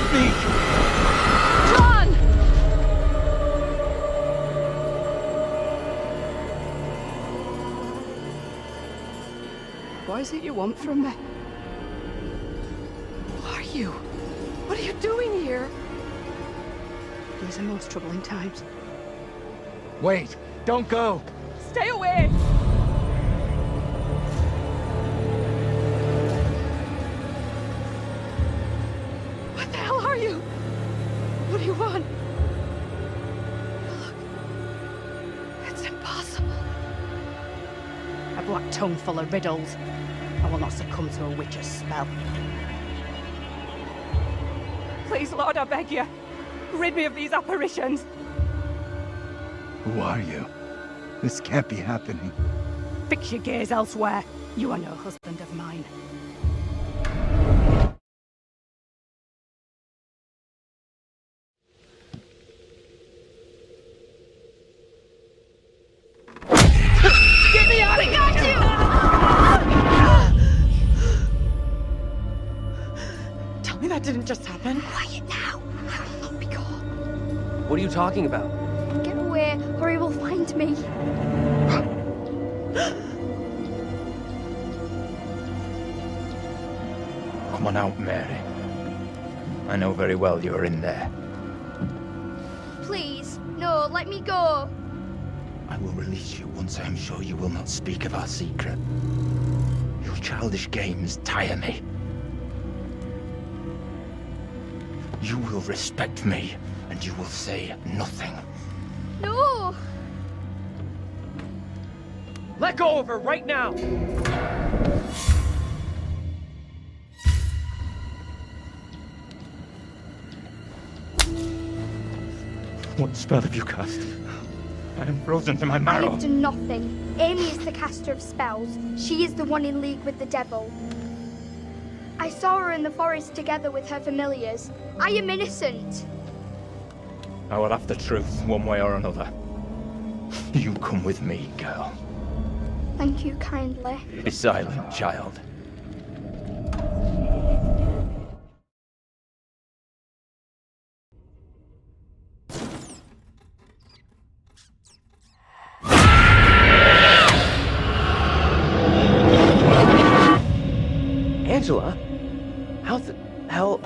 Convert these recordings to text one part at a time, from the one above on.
speak! Run! What is it you want from me? Who are you? What are you doing here? These are most troubling times. Wait, don't go! Stay away! What the hell are you? What do you want? Look. It's impossible. A black tongue full of riddles. I will not succumb to a witch's spell. Please, Lord, I beg you. Rid me of these apparitions. Who are you? This can't be happening. Fix your gaze elsewhere. You are no husband of mine. Get me out of here! Tell me that didn't just happen. Quiet now. I will not be caught. What are you talking about? Get away, or he will find me. Come on out, Mary. I know very well you're in there. Please, no, let me go. I will release you once I am sure you will not speak of our secret. Your childish games tire me. You will respect me, and you will say nothing. No! Let go of her right now! What spell have you cast? I am frozen to my marrow. I've done nothing. Amy is the caster of spells. She is the one in league with the devil. I saw her in the forest together with her familiars. I am innocent. I will have the truth, one way or another. You come with me, girl. Thank you kindly. Be silent, child. Angela? How the hell...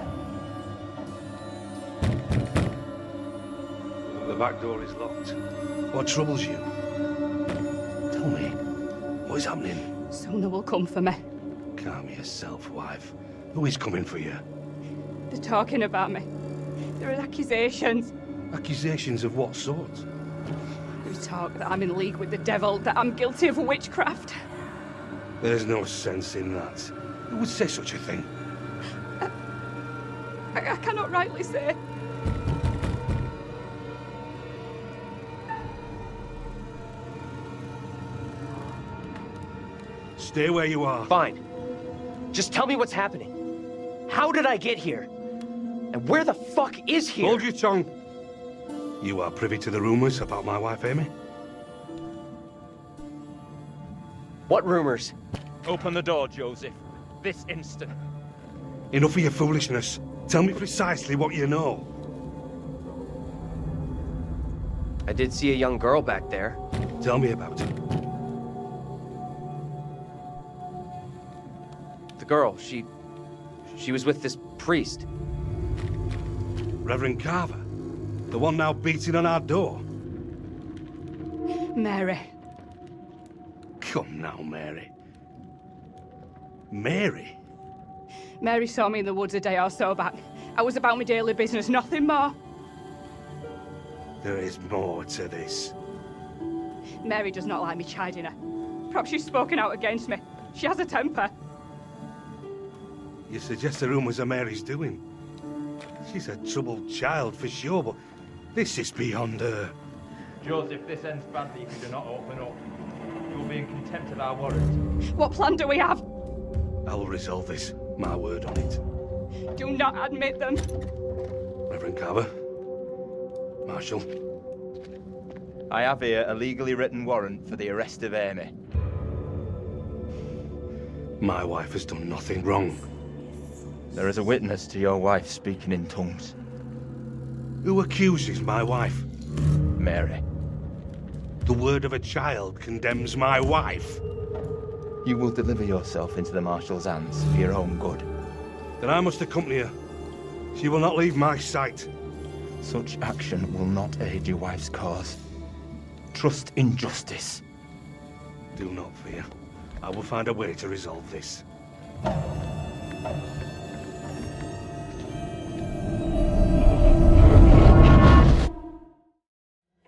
The back door is locked. What troubles you? Tell me, what is happening? Sooner will come for me. Calm yourself, wife. Who is coming for you? They're talking about me. There are accusations. Accusations of what sort? They talk that I'm in league with the devil, that I'm guilty of witchcraft. There's no sense in that. Who would say such a thing? I cannot rightly say. Stay where you are. Fine. Just tell me what's happening. How did I get here? And where the fuck is here? Hold your tongue. You are privy to the rumors about my wife, Amy? What rumors? Open the door, Joseph. This instant. Enough of your foolishness. Tell me precisely what you know. I did see a young girl back there. Tell me about it. The girl, she was with this priest. Reverend Carver? The one now beating on our door? Mary. Come now, Mary. Mary? Mary saw me in the woods a day or so back. I was about my daily business, nothing more. There is more to this. Mary does not like me chiding her. Perhaps she's spoken out against me. She has a temper. You suggest the rumors are Mary's doing? She's a troubled child for sure, but this is beyond her. Joseph, this ends badly if you do not open up. You will be in contempt of our warrant. What plan do we have? I will resolve this. My word on it. Do not admit them. Reverend Carver. Marshal. I have here a legally written warrant for the arrest of Amy. My wife has done nothing wrong. There is a witness to your wife speaking in tongues. Who accuses my wife? Mary. The word of a child condemns my wife. You will deliver yourself into the Marshal's hands for your own good. Then I must accompany her. She will not leave my sight. Such action will not aid your wife's cause. Trust in justice. Do not fear. I will find a way to resolve this.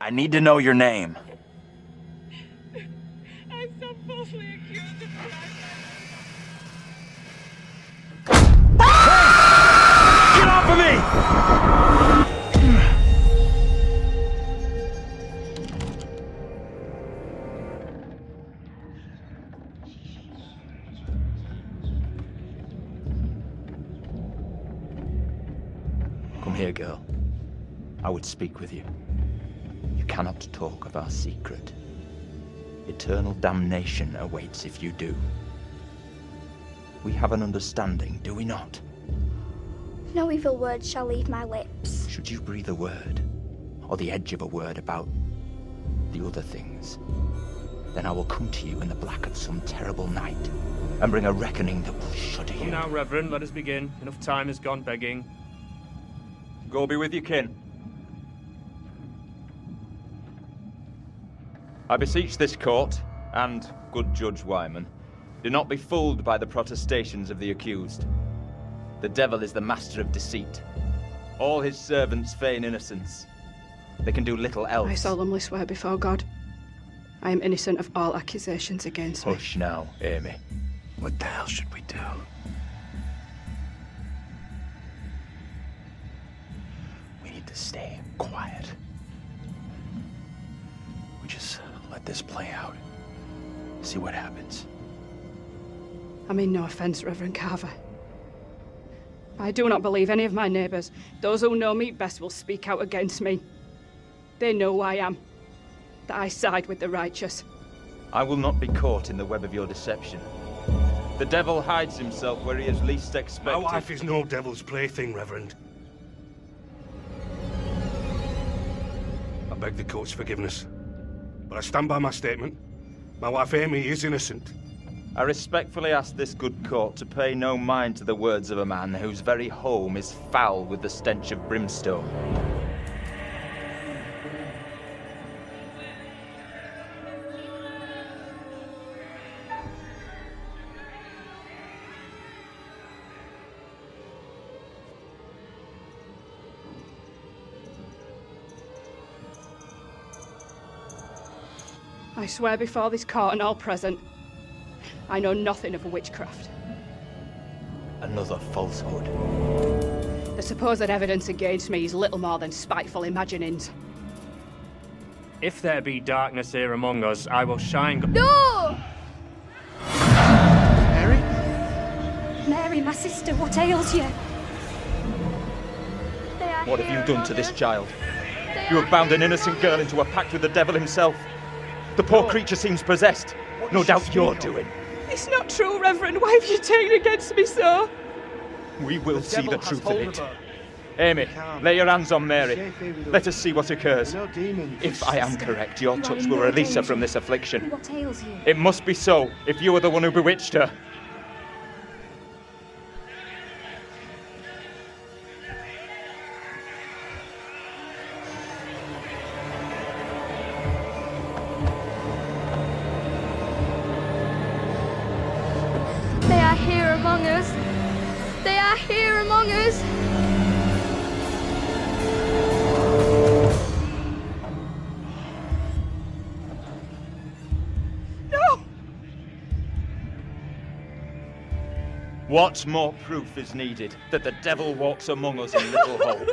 I need to know your name. I'm so falsely accused of Get off of me! Come here, girl. I would speak with you. You cannot talk of our secret. Eternal damnation awaits if you do. We have an understanding, do we not? No evil word shall leave my lips. Should you breathe a word, or the edge of a word about the other things, then I will come to you in the black of some terrible night and bring a reckoning that will shudder you. Come now, Reverend, let us begin. Enough time has gone begging. Go be with your kin. I beseech this court, and good Judge Wyman, do not be fooled by the protestations of the accused. The devil is the master of deceit. All his servants feign innocence. They can do little else. I solemnly swear before God, I am innocent of all accusations against me. Hush now, Amy. What the hell should we do? We need to stay quiet. We just let this play out. See what happens. I mean no offence, Reverend Carver. I do not believe any of my neighbours. Those who know me best will speak out against me. They know who I am, that I side with the righteous. I will not be caught in the web of your deception. The devil hides himself where he is least expected. My wife is no devil's plaything, Reverend. I beg the court's forgiveness, but I stand by my statement. My wife Amy is innocent. I respectfully ask this good court to pay no mind to the words of a man whose very home is foul with the stench of brimstone. I swear before this court and all present, I know nothing of witchcraft. Another falsehood. The supposed evidence against me is little more than spiteful imaginings. If there be darkness here among us, I will shine. No! Mary? Mary, my sister, what ails you? They are What have here you done among to this us. child? They You are have bound here an innocent among girl us. into a pact with the devil himself. The poor creature seems possessed. No doubt you're doing. It's not true, Reverend. Why have you taken against me so? We will see devil the has truth of hold it. of her. Amy, lay your hands on Mary. Safe here with Let us. us see what occurs. We're no demons. If I am correct, your You are touch in will no release her danger. from this affliction. What ails you? It must be so, if you are the one who bewitched her. They are here among us. They are here among us. No! What more proof is needed that the devil walks among us in little hope?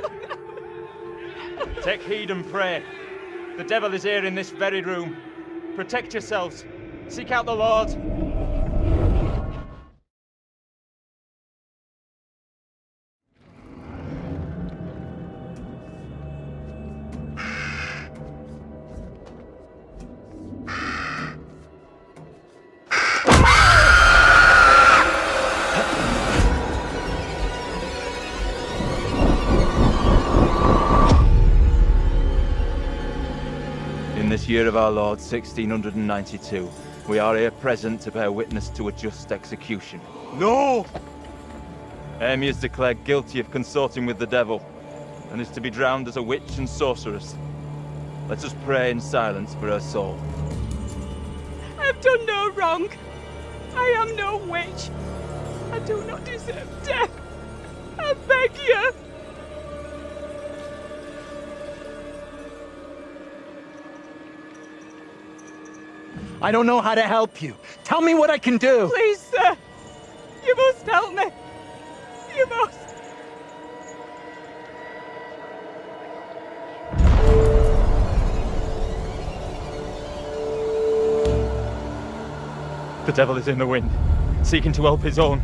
Take heed and pray. The devil is here in this very room. Protect yourselves. Seek out the Lord. this year of our Lord 1692, we are here present to bear witness to a just execution. No! Amy is declared guilty of consorting with the devil, and is to be drowned as a witch and sorceress. Let us pray in silence for her soul. I've done no wrong. I am no witch. I do not deserve death. I beg you. I don't know how to help you. Tell me what I can do. Please, sir. You must help me. You must. The devil is in the wind, seeking to help his own.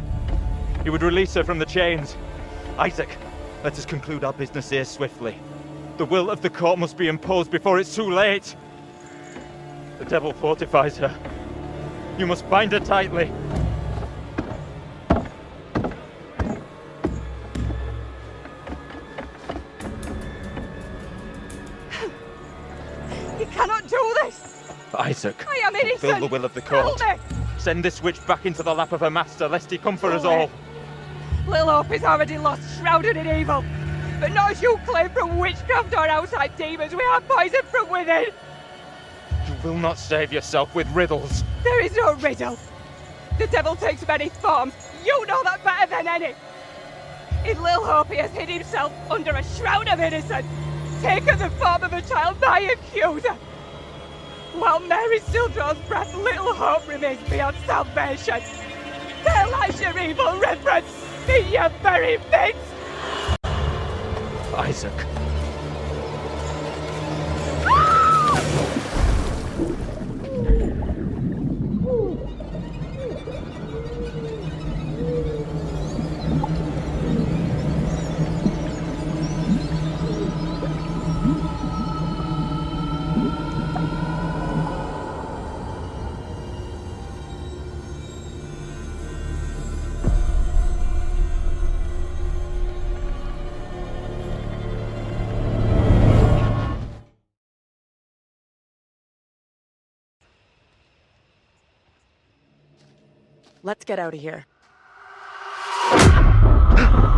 He would release her from the chains. Isaac, let us conclude our business here swiftly. The will of the court must be imposed before it's too late. The devil fortifies her. You must bind her tightly. You cannot do this. Isaac, I am innocent. fulfill the will of the court. Help me. Send this witch back into the lap of her master, lest he come for us all. Little Hope is already lost, shrouded in evil. But not as you claim from witchcraft or outside demons. We are poisoned from within. You will not save yourself with riddles. There is no riddle. The devil takes many forms. You know that better than any. In Little Hope, he has hid himself under a shroud of innocence, taken the form of a child by accuser. While Mary still draws breath, Little Hope remains beyond salvation. There lies your evil reverence in your very midst. Isaac. Let's get out of here.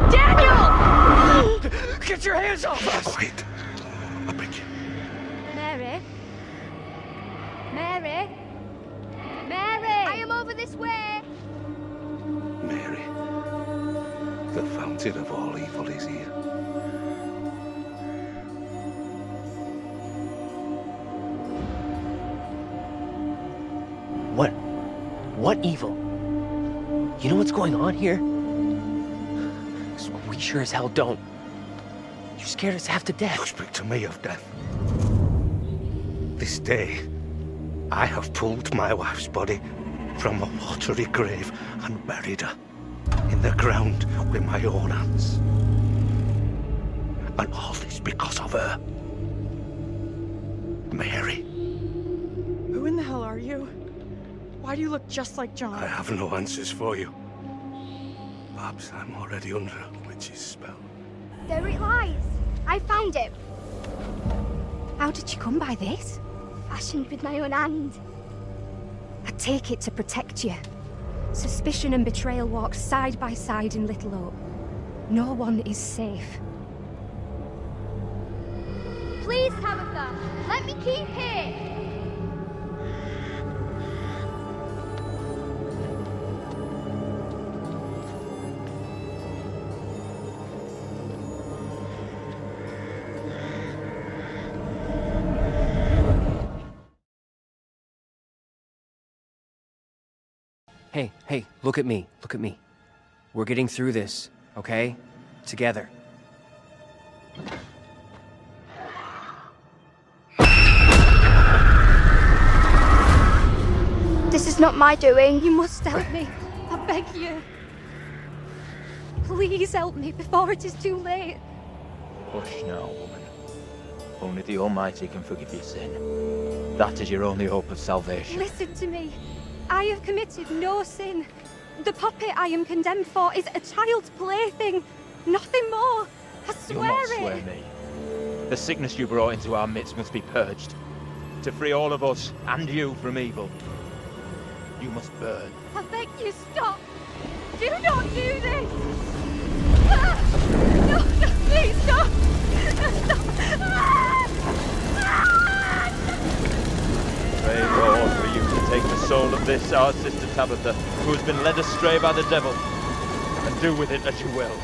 Daniel! Get your hands off us! Wait. I beg you. Mary? Mary? Mary! I am over this way! Mary. The fountain of all evil is here. What evil? You know what's going on here? 'Cause we sure as hell don't. You scared us half to You death. speak to me of death. This day, I have pulled my wife's body from a watery grave and buried her in the ground with my own hands. And all this because of her. Mary. Who in the hell are you? Why do you look just like John? I have no answers for you. Perhaps I'm already under a witch's spell. There it lies. I found it. How did you come by this? Fashioned with my own hand. I take it to protect you. Suspicion and betrayal walk side by side in Little Hope. No one is safe. Please, Tabitha, let me keep here. Hey, look at me. Look at me. We're getting through this, okay? Together. This is not my doing. You must help me. I beg you. Please help me before it is too late. Hush now, woman. Only the Almighty can forgive your sin. That is your only hope of salvation. Listen to me. I have committed no sin. The puppet I am condemned for is a child's plaything. Nothing more. I You'll swear not it. swear me. The sickness you brought into our midst must be purged. to free all of us and you from evil. You must burn. I beg you, stop! Do not do this! No, please, stop! Pray, Lord, for you to take the soul of this, our sister Tabitha, who has been led astray by the devil, and do with it as you will.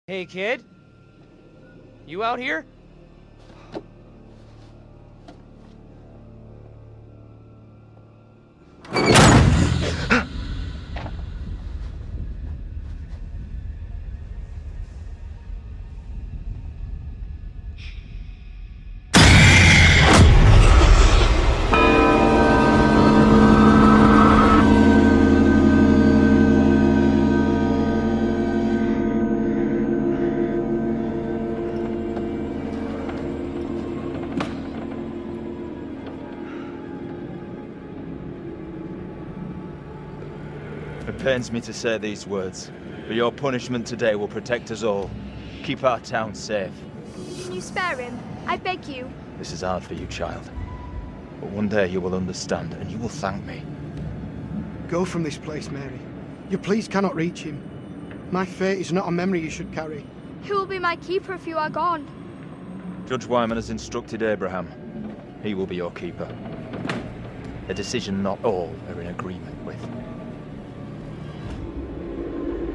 Hey, kid? You out here? It pains me to say these words, but your punishment today will protect us all. Keep our town safe. Can you spare him? I beg you. This is hard for you, child. But one day you will understand, and you will thank me. Go from this place, Mary. Your pleas cannot reach him. My fate is not a memory you should carry. Who will be my keeper if you are gone? Judge Wyman has instructed Abraham. He will be your keeper. A decision not all are in agreement with.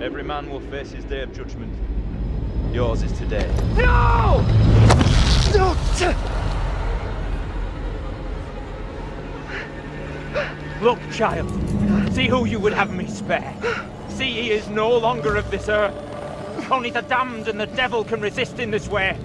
Every man will face his day of judgment. Yours is today. No! No! Look, child. See who you would have me spare. See he is no longer of this earth. Only the damned and the devil can resist in this way.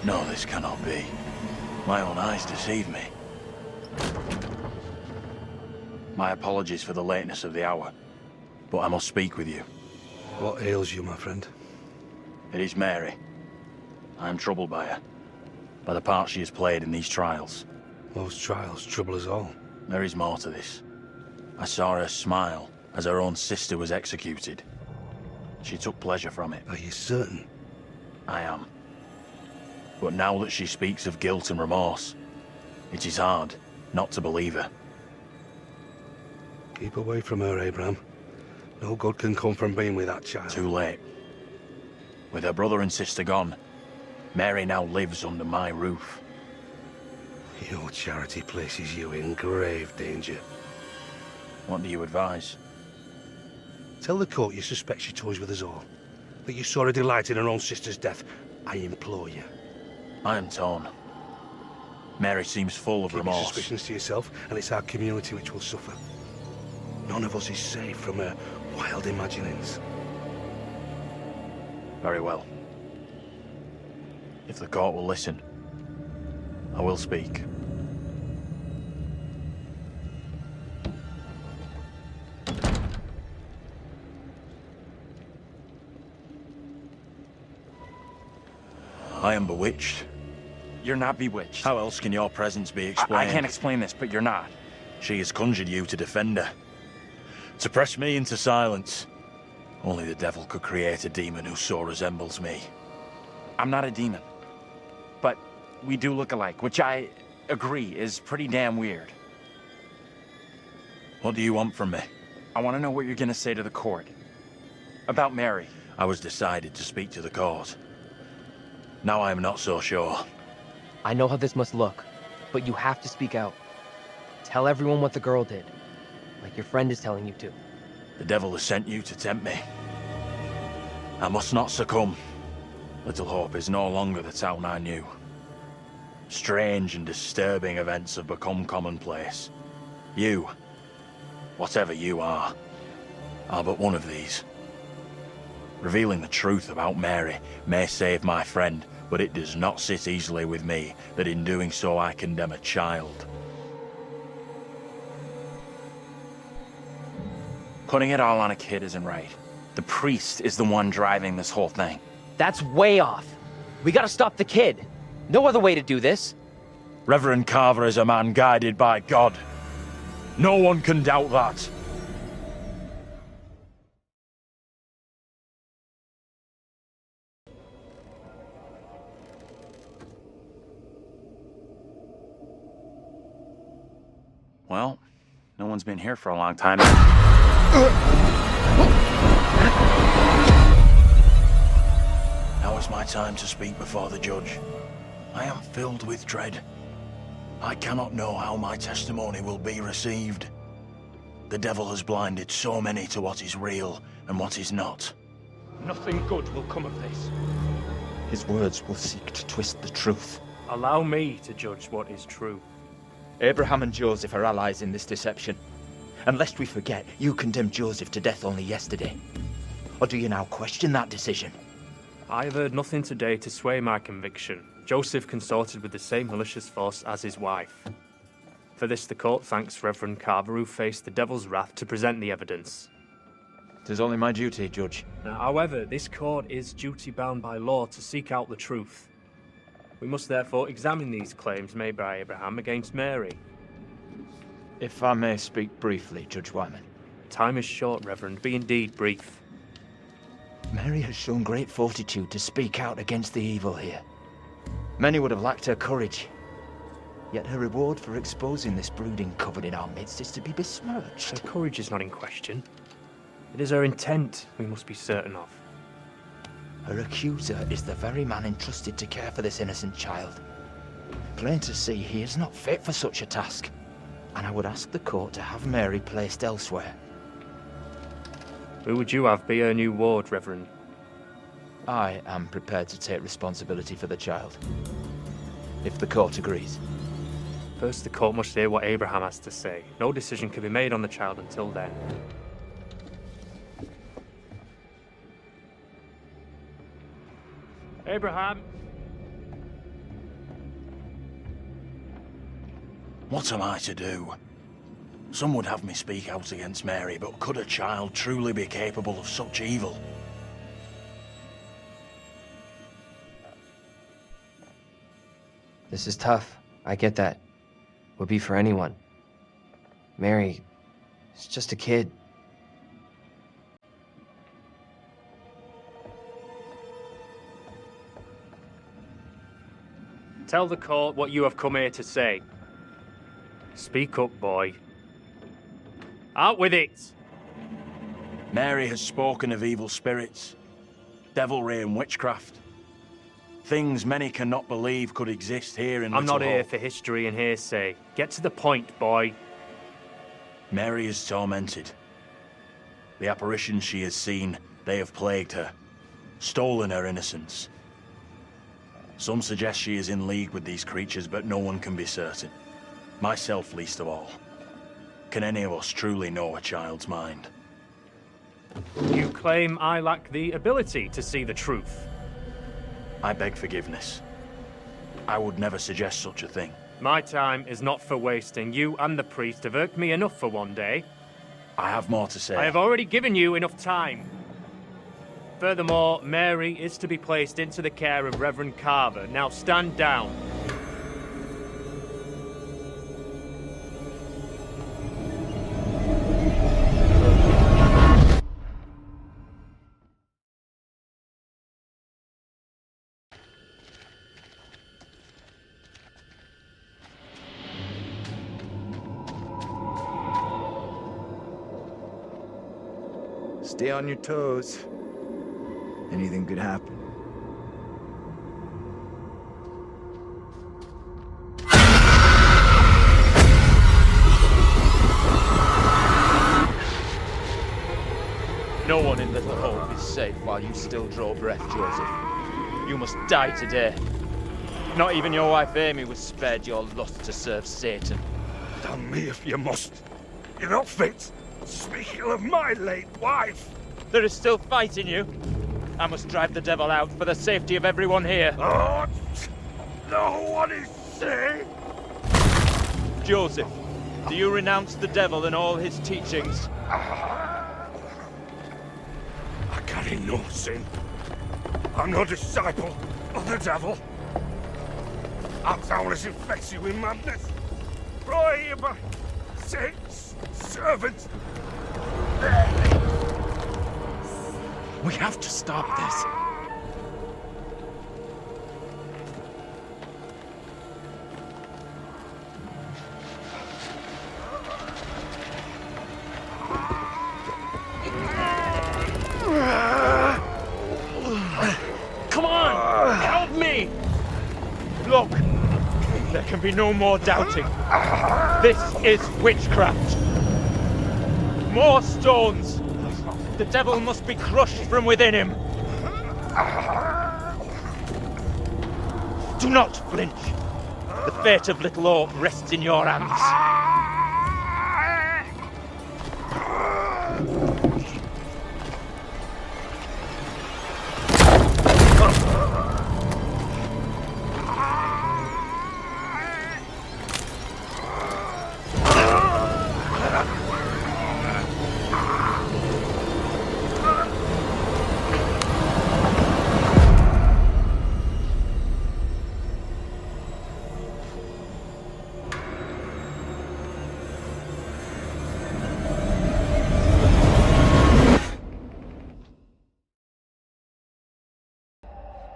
No, this cannot be. My own eyes deceive me. My apologies for the lateness of the hour, but I must speak with you. What ails you, my friend? It is Mary. I am troubled by her, by the part she has played in these trials. Those trials trouble us all. There is more to this. I saw her smile as her own sister was executed. She took pleasure from it. Are you certain? I am. But now that she speaks of guilt and remorse, it is hard not to believe her. Keep away from her, Abraham. No good can come from being with that child. Too late. With her brother and sister gone, Mary now lives under my roof. Your charity places you in grave danger. What do you advise? Tell the court you suspect she toys with us all. That you saw her delight in her own sister's death. I implore you. I am torn. Mary seems full of Keep your remorse. suspicions to yourself, and it's our community which will suffer. None of us is safe from her wild imaginings. Very well. If the court will listen, I will speak. I am bewitched. You're not bewitched. How else can your presence be explained? I can't explain this, but you're not. She has conjured you to defend her. To press me into silence. Only the devil could create a demon who so resembles me. I'm not a demon. But we do look alike, which I agree is pretty damn weird. What do you want from me? I want to know what you're going to say to the court. About Mary. I was decided to speak to the court. Now I am not so sure. I know how this must look, but you have to speak out. Tell everyone what the girl did, like your friend is telling you to. The devil has sent you to tempt me. I must not succumb. Little Hope is no longer the town I knew. Strange and disturbing events have become commonplace. You, whatever you are but one of these. Revealing the truth about Mary may save my friend, but it does not sit easily with me that in doing so I condemn a child. Putting it all on a kid isn't right. The priest is the one driving this whole thing. That's way off. We gotta stop the kid. No other way to do this. Reverend Carver is a man guided by God. No one can doubt that. Well, no one's been here for a long time. Now is my time to speak before the judge. I am filled with dread. I cannot know how my testimony will be received. The devil has blinded so many to what is real and what is not. Nothing good will come of this. His words will seek to twist the truth. Allow me to judge what is true. Abraham and Joseph are allies in this deception. And lest we forget, you condemned Joseph to death only yesterday. Or do you now question that decision? I have heard nothing today to sway my conviction. Joseph consorted with the same malicious force as his wife. For this the court thanks Reverend Carver, who faced the devil's wrath to present the evidence. 'Tis only my duty, Judge. However, this court is duty-bound by law to seek out the truth. We must therefore examine these claims made by Abraham against Mary. If I may speak briefly, Judge Wyman. Time is short, Reverend. Be indeed brief. Mary has shown great fortitude to speak out against the evil here. Many would have lacked her courage. Yet her reward for exposing this brooding coven in our midst is to be besmirched. Her courage is not in question. It is her intent we must be certain of. Her accuser is the very man entrusted to care for this innocent child. Plain to see he is not fit for such a task. And I would ask the court to have Mary placed elsewhere. Who would you have be her new ward, Reverend? I am prepared to take responsibility for the child. If the court agrees. First, the court must hear what Abraham has to say. No decision can be made on the child until then. Abraham! What am I to do? Some would have me speak out against Mary, but could a child truly be capable of such evil? This is tough. I get that. Would be for anyone. Mary is just a kid. Tell the court what you have come here to say. Speak up, boy. Out with it! Mary has spoken of evil spirits, devilry and witchcraft. Things many cannot believe could exist here in I'm Little not here Hope. for history and hearsay. Get to the point, boy. Mary is tormented. The apparitions she has seen, they have plagued her, stolen her innocence. Some suggest she is in league with these creatures, but no one can be certain. Myself least of all. Can any of us truly know a child's mind? You claim I lack the ability to see the truth. I beg forgiveness. I would never suggest such a thing. My time is not for wasting. You and the priest have irked me enough for one day. I have more to say. I have already given you enough time. Furthermore, Mary is to be placed into the care of Reverend Carver. Now stand down. Stay on your toes. Anything could happen. No one in Little Hope is safe while you still draw breath, Joseph. You must die today. Not even your wife Amy was spared your lust to serve Satan. Damn me if you must. You're not fit. Speaking of my late wife. There is still fight in you. I must drive the devil out for the safety of everyone here. Oh, no one is safe. Joseph, do you renounce the devil and all his teachings? I carry no sin. I'm no disciple of the devil. Our town is infected with madness. Brought here by Satan's servants. We have to stop this. Come on! Help me! Look, there can be no more doubting. This is witchcraft. More stones. The devil must be crushed from within him. Do not flinch. The fate of Little Hope rests in your hands.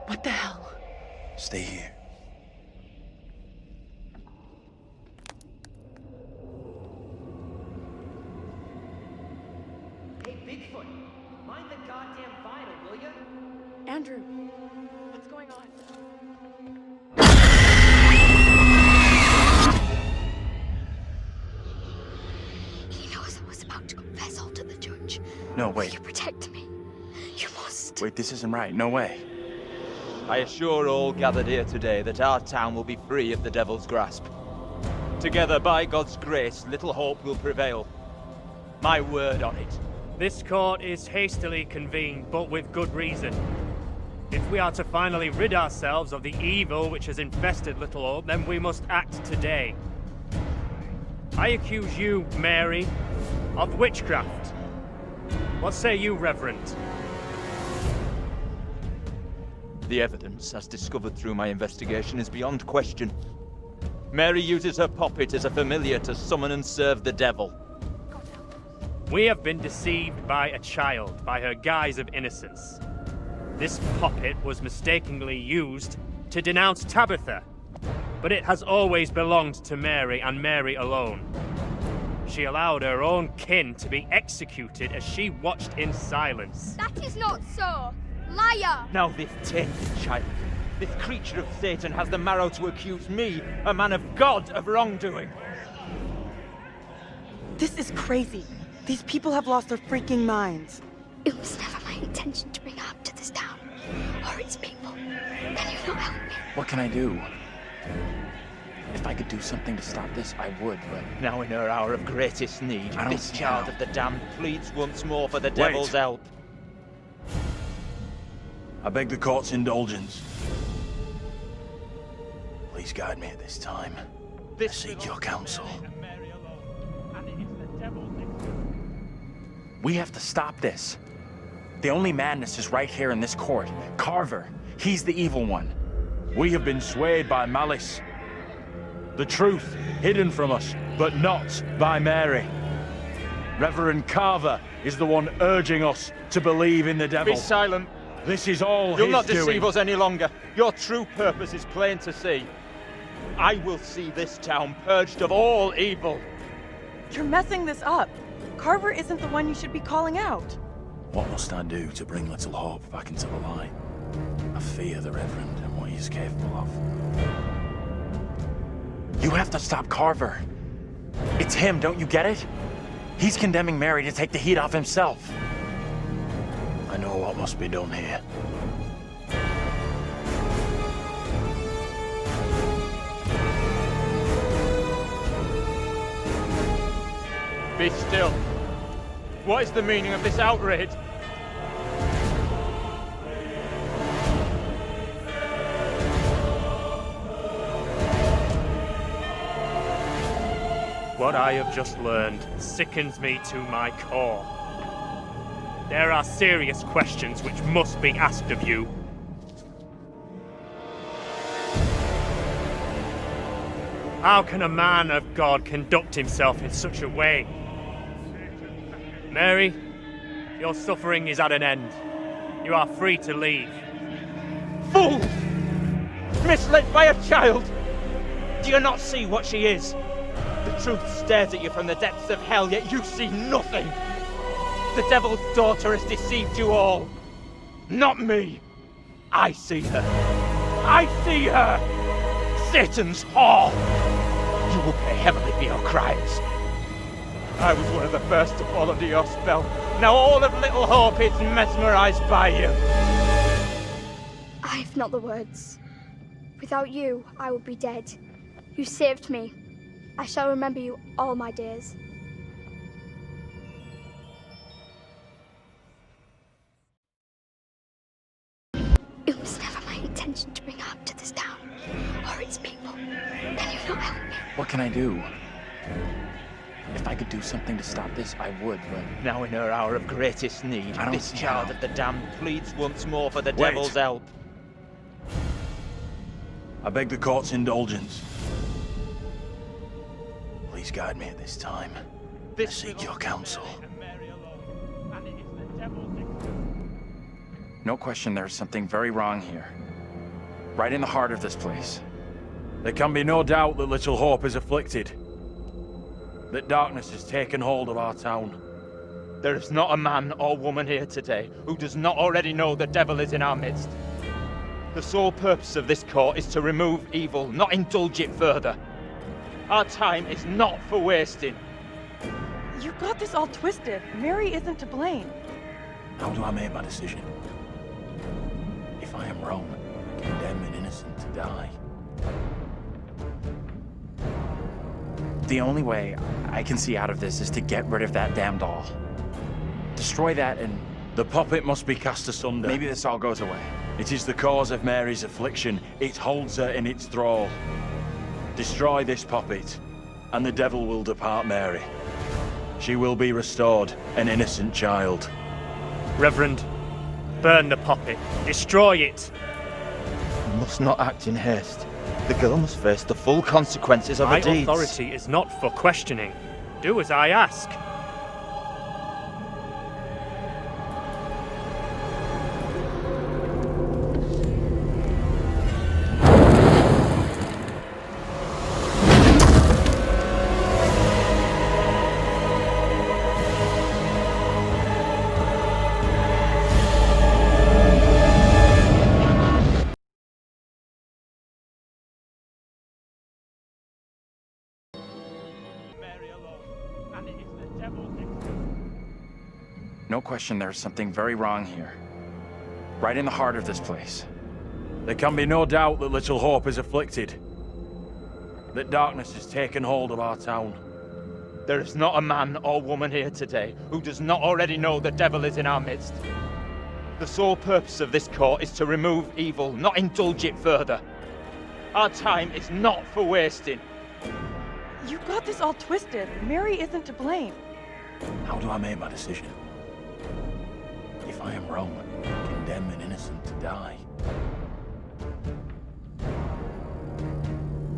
What the hell? Stay here. Hey, Bigfoot, mind the goddamn vinyl, will ya? Andrew, what's going on? He knows I was about to confess all to the judge. No, wait. You protect me. You must. Wait, this isn't right. No way. I assure all gathered here today that our town will be free of the devil's grasp. Together, by God's grace, Little Hope will prevail. My word on it. This court is hastily convened, but with good reason. If we are to finally rid ourselves of the evil which has infested Little Hope, then we must act today. I accuse you, Mary, of witchcraft. What say you, Reverend? The evidence, as discovered through my investigation, is beyond question. Mary uses her puppet as a familiar to summon and serve the devil. We have been deceived by a child, by her guise of innocence. This puppet was mistakenly used to denounce Tabitha. but it has always belonged to Mary and Mary alone. She allowed her own kin to be executed as she watched in silence. That is not so. Liar! Now this tainted child, this creature of Satan has the marrow to accuse me, a man of God, of wrongdoing. This is crazy. These people have lost their freaking minds. It was never my intention to bring harm to this town, or its people. Can you not help me? What can I do? If I could do something to stop this, I would, but... Now in her hour of greatest need, I don't this see child how. of the damned pleads once more for the devil's help. I beg the court's indulgence. Please guide me at this time. I seek your counsel. We have to stop this. The only madness is right here in this court. Carver, he's the evil one. We have been swayed by malice. The truth hidden from us, but not by Mary. Reverend Carver is the one urging us to believe in the devil. Be silent. This is all You'll his not deceive doing. us any longer. Your true purpose is plain to see. I will see this town purged of all evil. You're messing this up. Carver isn't the one you should be calling out. What must I do to bring Little Hope back into the light? I fear the Reverend and what he is capable of. You have to stop Carver. It's him, don't you get it? He's condemning Mary to take the heat off himself. I know what must be done here. Be still. What is the meaning of this outrage? What I have just learned sickens me to my core. There are serious questions which must be asked of you. How can a man of God conduct himself in such a way? Mary, your suffering is at an end. You are free to leave. Fool! Misled by a child! Do you not see what she is? The truth stares at you from the depths of hell, yet you see nothing. The devil's daughter has deceived you all. Not me. I see her. I see her! Satan's whore! You will pay heavily for your crimes. I was one of the first to fall under your spell. Now all of Little Hope is mesmerized by you. I have not the words. Without you, I would be dead. You saved me. I shall remember you all my days. It was never my intention to bring harm to this town, or its people. Can you not help me? What can I do? If I could do something to stop this, I would, but... Now in her hour of greatest need, I don't this see child how. of the damned pleads once more for the devil's help. I beg the court's indulgence. Please guide me at this time. I seek your counsel. No question there's something very wrong here. Right in the heart of this place. There can be no doubt that Little Hope is afflicted. That darkness has taken hold of our town. There is not a man or woman here today who does not already know the devil is in our midst. The sole purpose of this court is to remove evil, not indulge it further. Our time is not for wasting. You got this all twisted. Mary isn't to blame. How do I make my decision? If I am wrong, condemn an innocent to die. The only way I can see out of this is to get rid of that damn doll. Destroy that and... The puppet must be cast asunder. maybe this all goes away. It is the cause of Mary's affliction. It holds her in its thrall. Destroy this puppet, and the devil will depart Mary. She will be restored, an innocent child. Reverend, burn the puppet. Destroy it. You must not act in haste. The girl must face the full consequences of My her deeds. authority is not for questioning. Do as I ask. No question there's something very wrong here. Right in the heart of this place. There can be no doubt that Little Hope is afflicted. That darkness has taken hold of our town. There is not a man or woman here today who does not already know the devil is in our midst. The sole purpose of this court is to remove evil, not indulge it further. Our time is not for wasting. You got this all twisted. Mary isn't to blame. How do I make my decision? If I am wrong, condemn an innocent to die.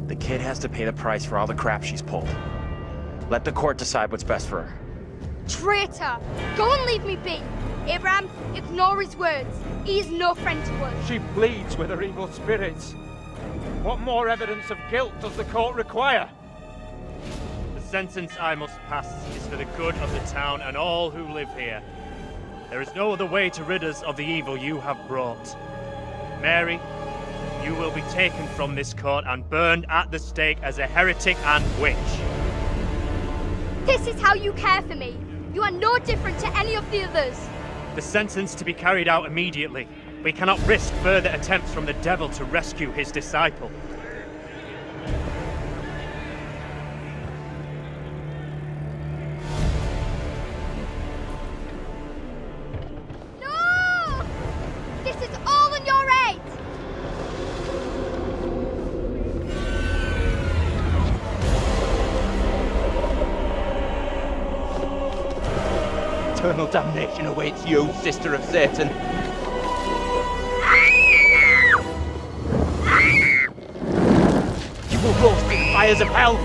The kid has to pay the price for all the crap she's pulled. Let the court decide what's best for her. Traitor! Go and leave me be! Abraham, ignore his words. He is no friend to us. She pleads with her evil spirits. What more evidence of guilt does the court require? The sentence I must pass is for the good of the town and all who live here. There is no other way to rid us of the evil you have brought. Mary, you will be taken from this court and burned at the stake as a heretic and witch. This is how you care for me. You are no different to any of the others. The sentence to be carried out immediately. We cannot risk further attempts from the devil to rescue his disciple. No! This is all in your aid! Eternal damnation awaits you, sister of Satan. You will roast in fires of hell!